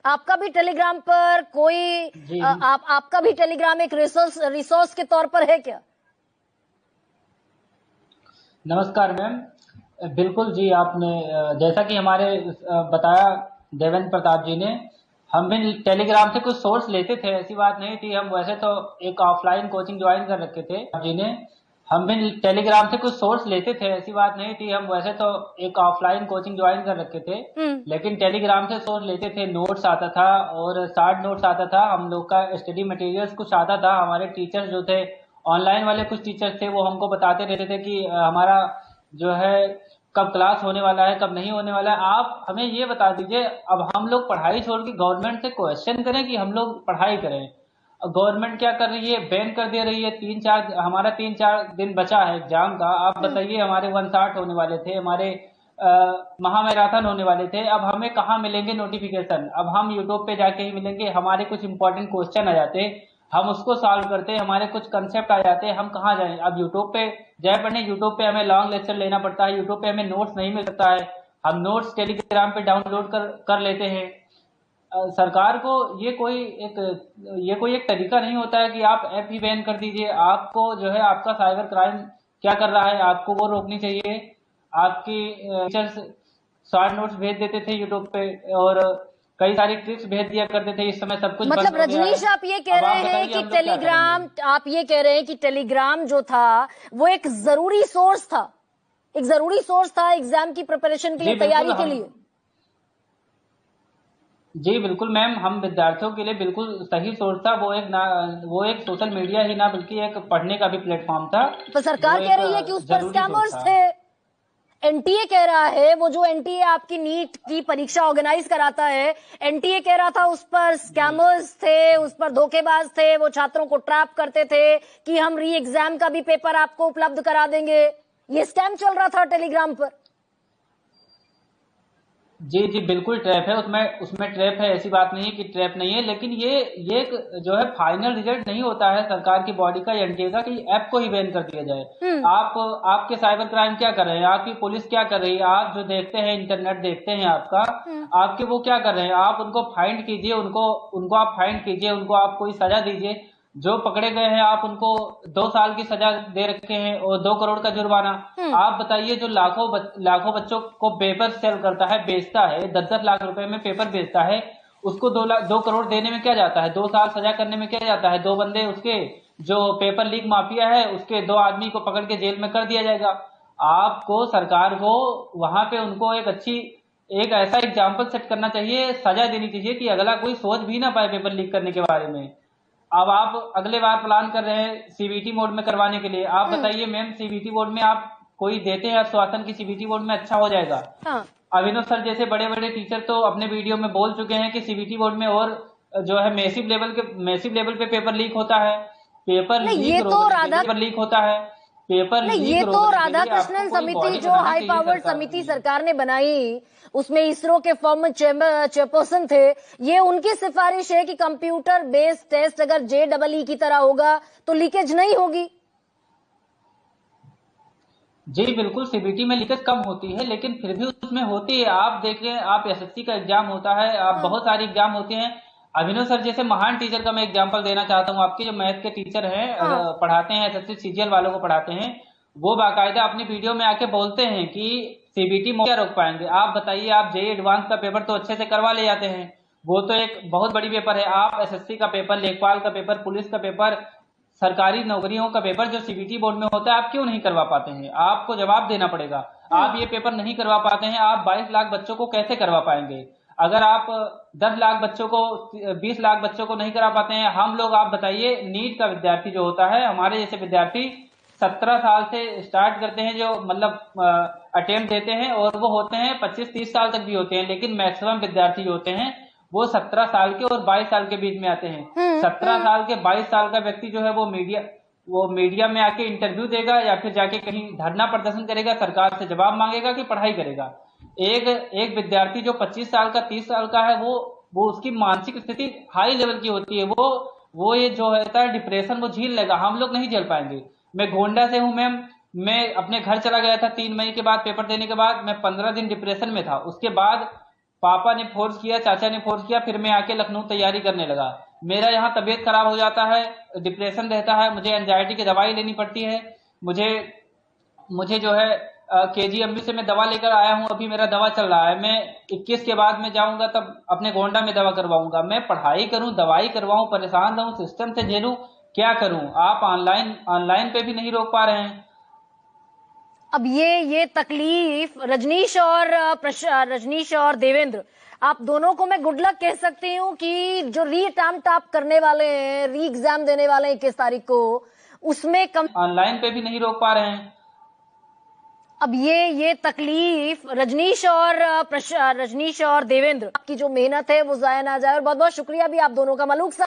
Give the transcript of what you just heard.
आपका भी टेलीग्राम पर कोई आपका भी टेलीग्राम एक रिसोर्स के तौर पर है क्या? नमस्कार मैम। बिल्कुल जी, आपने जैसा कि हमारे बताया देवेंद्र प्रताप जी ने, हम भी टेलीग्राम से कुछ सोर्स लेते थे, ऐसी बात नहीं थी। हम वैसे तो एक ऑफलाइन कोचिंग ज्वाइन कर रखे थे जी ने, हम भी टेलीग्राम से कुछ सोर्स लेते थे, ऐसी बात नहीं थी। हम वैसे तो एक ऑफलाइन कोचिंग ज्वाइन कर रखे थे, लेकिन टेलीग्राम से सोर्स लेते थे। नोट्स आता था और शार्ट नोट्स आता था, हम लोग का स्टडी मटेरियल्स कुछ आता था। हमारे टीचर्स जो थे, ऑनलाइन वाले कुछ टीचर्स थे, वो हमको बताते रहते थे कि हमारा जो है कब क्लास होने वाला है, कब नहीं होने वाला है, आप हमें ये बता दीजिए। अब हम लोग पढ़ाई छोड़ के गवर्नमेंट से क्वेश्चन करें कि हम लोग पढ़ाई करें? गवर्नमेंट क्या कर रही है, बैन कर दे रही है। हमारा 3-4 दिन बचा है एग्जाम का। आप बताइए, हमारे 160 होने वाले थे, हमारे महामैराथन होने वाले थे। अब हमें कहाँ मिलेंगे नोटिफिकेशन? अब हम यूट्यूब पे जाके ही मिलेंगे। हमारे कुछ इंपॉर्टेंट क्वेश्चन आ जाते, हम उसको सॉल्व करते, हमारे कुछ कंसेप्ट आ जाते, हम कहाँ जाएं? अब यूट्यूब पे जाए पढ़ने, यूट्यूब पे हमें लॉन्ग लेक्चर लेना पड़ता है, यूट्यूब पे हमें नोट्स नहीं मिल सकता है। हम नोट्स टेलीग्राम पे डाउनलोड कर लेते हैं। सरकार को ये कोई एक तरीका नहीं होता है कि आप ऐप ही बैन कर दीजिए। आपको जो है आपका साइबर क्राइम क्या कर रहा है, आपको वो रोकनी चाहिए। आपकी टीचर्स शॉर्ट नोट्स भेज देते थे यूट्यूब पे, और कई सारी ट्रिक्स भेज दिया करते थे। इस समय सब कुछ मतलब बंद हो गया रजनीश, है। आप ये कह रहे हैं कि टेलीग्राम, आप ये कह रहे हैं कि टेलीग्राम जो था वो एक जरूरी सोर्स था, एक जरूरी सोर्स था एग्जाम की प्रिपरेशन के लिए, तैयारी के लिए। जी बिल्कुल मैम, हम विद्यार्थियों के लिए बिल्कुल सही सोर्स था। वो एक सोशल मीडिया ही ना, बल्कि एक पढ़ने का भी प्लेटफॉर्म था। तो सरकार कह रही है कि उस पर स्कैमर्स थे। एनटीए कह रहा है, वो जो एनटीए आपकी नीट की परीक्षा ऑर्गेनाइज कराता है, एनटीए कह रहा था उस पर स्कैमर्स थे, उस पर धोखेबाज थे, वो छात्रों को ट्रैप करते थे कि हम री एग्जाम का भी पेपर आपको उपलब्ध करा देंगे। ये स्कैम चल रहा था टेलीग्राम पर। जी जी बिल्कुल ट्रैप है, उसमें ट्रैप है, ऐसी बात नहीं है कि ट्रैप नहीं है। लेकिन ये एक जो है फाइनल रिजल्ट नहीं होता है सरकार की बॉडी का, एनटीए का, कि ऐप को ही बैन कर दिया जाए। आपके साइबर क्राइम क्या कर रहे हैं, आपकी पुलिस क्या कर रही है, आप जो देखते हैं इंटरनेट देखते हैं आपका, आपके वो क्या कर रहे हैं? आप उनको फाइंड कीजिए, उनको आप फाइंड कीजिए, उनको आप कोई सजा दीजिए। जो पकड़े गए हैं आप उनको 2 साल की सजा दे रखे हैं और 2 करोड़ का जुर्माना। आप बताइए, जो लाखों बच्चों को पेपर सेल करता है, बेचता है, 10-10 लाख रुपए में पेपर बेचता है, उसको 2 करोड़ देने में क्या जाता है? 2 साल सजा करने में क्या जाता है? 2 बंदे उसके, जो पेपर लीक माफिया है, उसके 2 आदमी को पकड़ के जेल में कर दिया जाएगा। आपको, सरकार को वहां पे उनको एक ऐसा एग्जाम्पल सेट करना चाहिए, सजा देनी चाहिए कि अगला कोई सोच भी ना पाए पेपर लीक करने के बारे में। अब आप अगले बार प्लान कर रहे हैं सीबीटी मोड में करवाने के लिए। आप बताइए मैम, सीबीटी मोड में आप कोई देते हैं आश्वासन की सीबीटी मोड में अच्छा हो जाएगा? अभिनव सर जैसे बड़े बड़े टीचर तो अपने वीडियो में बोल चुके हैं कि सीबीटी बोर्ड में और जो है मैसिव लेवल पे पेपर लीक होता है। पेपर लीक होता है। ये तो राधाकृष्णन समिति, जो हाई पावर्ड समिति सरकार ने बनाई, उसमें इसरो के फॉर्मर चेयरपर्सन थे, ये उनकी सिफारिश है कि कंप्यूटर बेस्ड टेस्ट अगर जेईई की तरह होगा तो लीकेज नहीं होगी। जी बिल्कुल, सीबीटी में लीकेज कम होती है, लेकिन फिर भी उसमें होती है। आप देखें, आप एसएससी का एग्जाम होता है, आप बहुत सारे एग्जाम होते हैं। अभिनव सर जैसे महान टीचर का मैं एग्जांपल देना चाहता हूँ। आपके जो मैथ के टीचर हैं, पढ़ाते हैं, एसएससी सीजीएल वालों को पढ़ाते हैं, वो बाकायदा अपनी वीडियो में आके बोलते हैं कि सीबीटी क्या रोक पाएंगे? आप बताइए, आप जेईई एडवांस का पेपर तो अच्छे से करवा ले जाते हैं, वो तो एक बहुत बड़ी पेपर है। आप एसएससी का पेपर, लेखपाल का पेपर, पुलिस का पेपर, सरकारी नौकरियों का पेपर जो सीबीटी बोर्ड में होता है, आप क्यों नहीं करवा पाते हैं? आपको जवाब देना पड़ेगा। आप ये पेपर नहीं करवा पाते हैं, आप 22 लाख बच्चों को कैसे करवा पाएंगे? अगर आप 10 लाख बच्चों को, 20 लाख बच्चों को नहीं करा पाते हैं, हम लोग, आप बताइए, नीट का विद्यार्थी जो होता है, हमारे जैसे विद्यार्थी 17 साल से स्टार्ट करते हैं, जो मतलब अटेम्प्ट देते हैं, और वो होते हैं 25-30 साल तक भी होते हैं, लेकिन मैक्सिमम विद्यार्थी जो होते हैं वो 17 साल के और 22 साल के बीच में आते हैं। 17 साल के 22 साल का व्यक्ति जो है वो मीडिया में आके इंटरव्यू देगा, या फिर जाके कहीं धरना प्रदर्शन करेगा, सरकार से जवाब मांगेगा कि पढ़ाई करेगा। एक विद्यार्थी जो 25 साल का, 30 साल का है, वो उसकी मानसिक स्थिति हाई लेवल की होती है। वो ये जो होता है डिप्रेशन, वो झेल लेगा, हम लोग नहीं झेल पाएंगे। मैं गोंडा से हूं मैम, मैं अपने घर चला गया था 3 मई के बाद, पेपर देने के बाद मैं 15 दिन डिप्रेशन में था। उसके बाद पापा ने फोर्स किया, चाचा ने फोर्स किया, फिर मैं आके लखनऊ तैयारी करने लगा। मेरा यहाँ तबीयत खराब हो जाता है, डिप्रेशन रहता है, मुझे एंजाइटी की दवाई लेनी पड़ती है। मुझे जो है KGMB से मैं दवा लेकर आया हूँ, अभी मेरा दवा चल रहा है। मैं 21 के बाद में जाऊंगा तब अपने गोंडा में दवा करवाऊंगा। मैं पढ़ाई करूं, दवाई करवाऊं, परेशान रहूं, सिस्टम से झेलूं, क्या करूं? आप ऑनलाइन पे भी नहीं रोक पा रहे हैं। अब ये तकलीफ रजनीश और देवेंद्र, आप दोनों को मैं गुड लक कह सकती हूँ कि जो री अटेम्प्ट आप करने वाले हैं, री एग्जाम देने वाले हैं 21 तारीख को, उसमें कम ऑनलाइन पे भी नहीं रोक पा रहे हैं। अब ये तकलीफ रजनीश और देवेंद्र, आपकी जो मेहनत है वो जाया ना जाए। और बहुत बहुत शुक्रिया भी आप दोनों का। मलूक साहब।